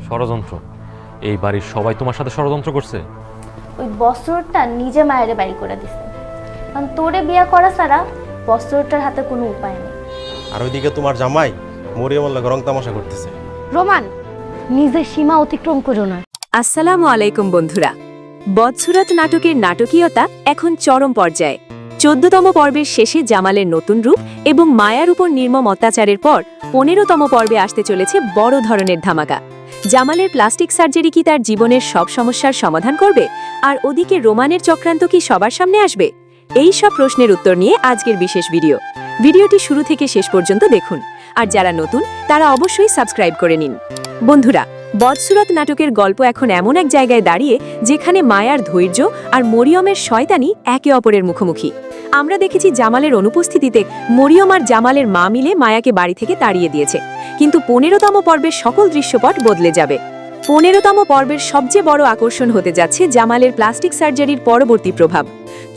ষড়যন্ত্র? এই বাড়ির সবাই তোমার সাথে ষড়যন্ত্র করছে? ওই বস্ত্রটা নিজে মায়ের বাড়ি করে দিছে, কারণ তোরে বিয়া করা ছাড়া বস্ত্রটার হাতে কোনো উপায় নেই। আর ওইদিকে তোমার জামাই মরিয়মের লাগে রং তামাশা করতেছে। রোমান, নিজের সীমা অতিক্রম করো না। আসসালামু আলাইকুম বন্ধুরা। বদসুরত নাটকের নাটকীয়তা এখন চরম পর্যায়ে। 14তম পর্বের শেষে জামালের নতুন রূপ এবং মায়ার উপর নির্মম অত্যাচারের পর 15তম পর্বে আসতে চলেছে বড় ধরনের ধামাকা। জামালের প্লাস্টিক সার্জারি কি তার জীবনের সব সমস্যার সমাধান করবে, আর ওদিকে রোমানের চক্রান্ত কি সবার সামনে আসবে? এই সব প্রশ্নের উত্তর নিয়ে আজকের বিশেষ ভিডিওটি শুরু থেকে শেষ পর্যন্ত দেখুন। আর যারা নতুন তারা অবশ্যই সাবস্ক্রাইব করে নিন। বন্ধুরা, বদসুরত নাটকের গল্প এখন এমন এক জায়গায় দাঁড়িয়ে যেখানে মায়ার ধৈর্য আর মরিয়মের শয়তানি একে অপরের মুখোমুখি। আমরা দেখেছি জামালের অনুপস্থিতিতে মরিয়ম আর জামালের মা মিলে মায়াকে বাড়ি থেকে তাড়িয়ে দিয়েছে, কিন্তু 15তম পর্বের সকল দৃশ্যপট বদলে যাবে। 15তম পর্বের সবচেয়ে বড় আকর্ষণ হতে যাচ্ছে জামালের প্লাস্টিক সার্জারির পরবর্তী প্রভাব।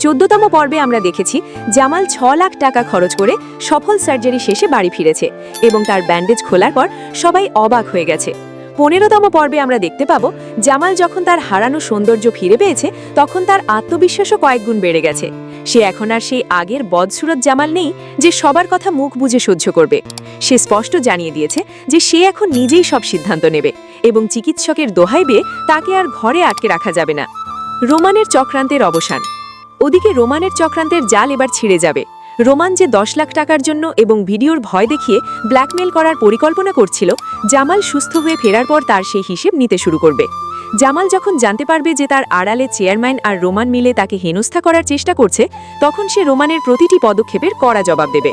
14তম পর্বে আমরা দেখেছি জামাল 6 লাখ টাকা খরচ করে সফল সার্জারি শেষে বাড়ি ফিরেছে এবং তার ব্যান্ডেজ খোলার পর সবাই অবাক হয়ে গেছে। 15তম পর্বে আমরা দেখতে পাবো জামাল যখন তার হারানো সৌন্দর্য ফিরে পেয়েছে তখন তার আত্মবিশ্বাসও কয়েক গুণ বেড়ে গেছে। সে এখন আর সেই আগের বদসুরত জামাল নেই যে সবার কথা মুখ বুজে সহ্য করবে। সে স্পষ্ট জানিয়ে দিয়েছে যে সে এখন নিজেই সব সিদ্ধান্ত নেবে এবং চিকিৎসকের দোহাই পেয়ে তাকে আর ঘরে আটকে রাখা যাবে না। রোমানের চক্রান্তের অবসান। ওদিকে রোমানের চক্রান্তের জাল এবার ছিঁড়ে যাবে। রোমান যে 10 লাখ টাকার জন্য এবং ভিডিওর ভয় দেখিয়ে ব্ল্যাকমেল করার পরিকল্পনা করছিল, জামাল সুস্থ হয়ে ফেরার পর তার সেই হিসেব নিতে শুরু করবে। জামাল যখন জানতে পারবে যে তার আড়ালে চেয়ারম্যান আর রোমান মিলে তাকে হেনস্থা করার চেষ্টা করছে, তখন সে রোমানের প্রতিটি পদক্ষেপের কড়া জবাব দেবে।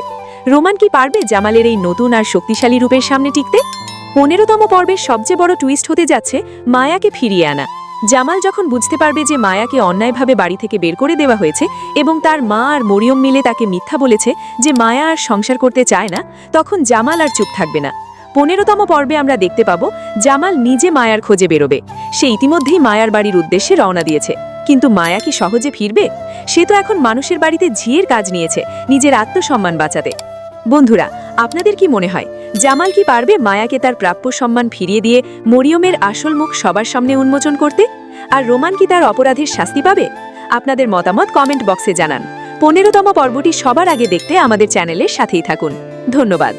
রোমান কি পারবে জামালের এই নতুন আর শক্তিশালী রূপের সামনে টিকতে? 15তম পর্বের সবচেয়ে বড় টুইস্ট হতে যাচ্ছে মায়াকে ফিরিয়ে আনা। জামাল যখন বুঝতে পারবে যে মায়াকে অন্যায়ভাবে বাড়ি থেকে বের করে দেওয়া হয়েছে এবং তার মা আর মরিয়ম মিলে তাকে মিথ্যা বলেছে যে মায়া আর সংসার করতে চায় না, তখন জামাল আর চুপ থাকবে না। 15তম পর্বে আমরা দেখতে পাবো জামাল নিজে মায়ার খোঁজে বেরোবে। সে ইতিমধ্যেই মায়ার বাড়ির উদ্দেশ্যে রওনা দিয়েছে, কিন্তু মায়া কি সহজে ফিরবে? সে তো এখন মানুষের বাড়িতে ঝিয়ের কাজ নিয়েছে নিজের আত্মসম্মান বাঁচাতে। বন্ধুরা, আপনাদের কি মনে হয় জামাল কি পারবে মায়াকে তার প্রাপ্য সম্মান ফিরিয়ে দিয়ে মরিয়মের আসল মুখ সবার সামনে উন্মোচন করতে? আর রোমান কি তার অপরাধের শাস্তি পাবে? আপনাদের মতামত কমেন্ট বক্সে জানান। 15তম পর্বটি সবার আগে দেখতে আমাদের চ্যানেলের সাথেই থাকুন। ধন্যবাদ।